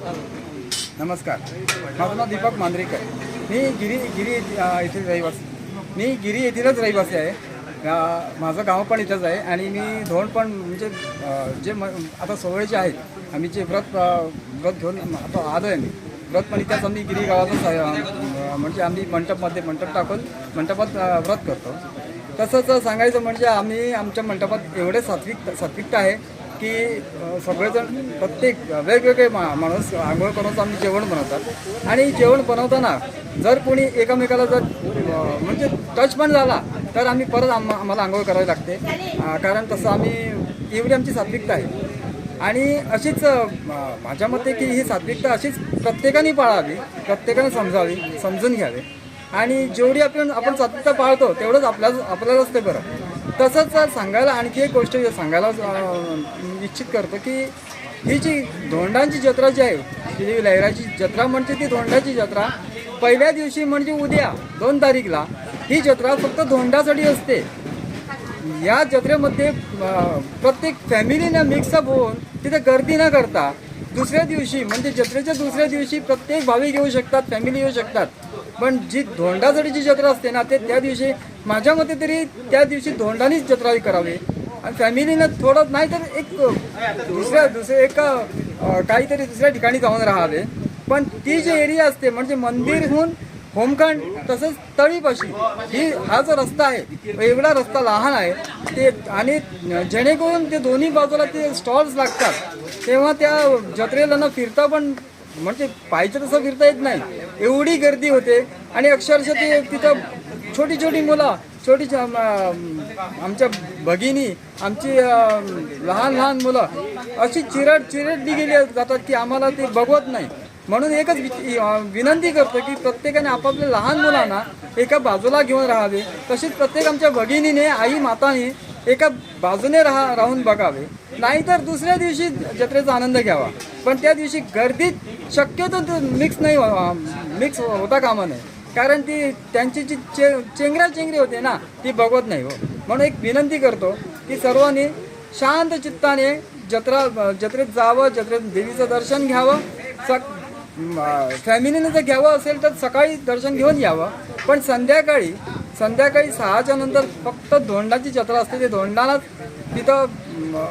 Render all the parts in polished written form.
नमस्कार, माझं नाव दीपक मांजरेकर. मी गिरी येथील रहिवासी. मी गिरी येथीलच रहिवासी आहे. माझं गाव पण इथंच आहे आणि मी धोंड पण म्हणजे जे आता सोहळेचे आहेत आम्ही जे व्रत घेऊन आता आलो आहे. मी व्रत पण इथंच आम्ही गिरी गावातच आहे. म्हणजे आम्ही मंडप टाकून मंडपात व्रत करतो. तसंच सांगायचं म्हणजे आम्ही आमच्या मंडपात एवढे सात्विकता आहे की सगळेजण प्रत्येक वेगवेगळे माणूस आंघोळ करून आम्ही जेवण बनवतात. आणि जेवण बनवताना जर कोणी एकमेकाला जर म्हणजे टच पण झाला तर आम्ही परत आम्हाला आंघोळ करावी लागते. कारण तसं आम्ही एवढी आमची सात्विकता आहे. आणि अशीच माझ्या मते की ही सात्विकता अशीच प्रत्येकाने पाळावी, प्रत्येकाने समजून घ्यावे. आणि जेवढी आपण सात्विकता पाळतो तेवढंच आपल्यालाच ते बरं. तसंच सांगायला आणखी एक गोष्ट सांगायला इच्छित करतो की ही जी धोंडांची जत्रा जी आहे, ही लहराची जत्रा म्हणजे ती धोंडाची जत्रा पहिल्या दिवशी म्हणजे उद्या 2 तारीखला ही जत्रा फक्त धोंडासाठी असते. या जत्रेमध्ये प्रत्येक फॅमिलीनं मिक्सअप होऊन तिथे गर्दी न करता दुसऱ्या दिवशी म्हणजे जत्रेच्या दुसऱ्या दिवशी प्रत्येक भाविक येऊ शकतात, फॅमिली येऊ शकतात. पण जी धोंडासाठीची जत्रा असते ना ते त्या दिवशी माझ्या मते तरी त्या दिवशी धोंडानीच जत्रा करावी. आणि फॅमिलीनं थोडं नाही तर एक काहीतरी दुसऱ्या ठिकाणी जाऊन राहावे. पण ती जी एरिया असते म्हणजे मंदिरहून होमखंड तसंच तळीपाशी हा जो रस्ता आहे एवढा रस्ता लहान आहे ते. आणि जेणेकरून ते दोन्ही बाजूला ते स्टॉल्स लागतात तेव्हा त्या जत्रेला न फिरता पण म्हणजे पाहिजे तसं फिरता येत नाही, एवढी गर्दी होते. आणि अक्षरशः ते तिथं छोटी मुलं आमच्या भगिनी आमची लहान मुलं अशी चिरडली गेली जातात की आम्हाला ते बघवत नाही. म्हणून एकच विनंती करतो की प्रत्येकाने आपापल्या लहान मुलांना एका बाजूला घेऊन राहावे. तशीच प्रत्येक आमच्या भगिनीने आई माताने एका बाजूने राहून बघावे. नाहीतर दुसऱ्या दिवशी जत्रेचा आनंद घ्यावा. पण त्या दिवशी गर्दीत शक्यतो मिक्स होता कामा नये. कारण ती त्यांची जी चेंगरी होते ना ती बघवत नाही हो. म्हणून एक विनंती करतो की सर्वांनी शांत चित्ताने जत्रेत जावं, जत्रेत देवीचं दर्शन घ्यावं. फॅमिलीनं जर घ्यावं असेल तर सकाळी दर्शन घेऊन यावं. पण संध्याकाळी 6च्या नंतर फक्त धोंडाची जत्रा असते. ते धोंडालाच तिथं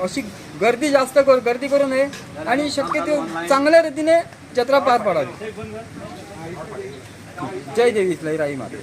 अशी गर्दी करू नये आणि शक्यतो चांगल्या रीतीने जत्रा पार पाडावी. जय देवी लहराई माते.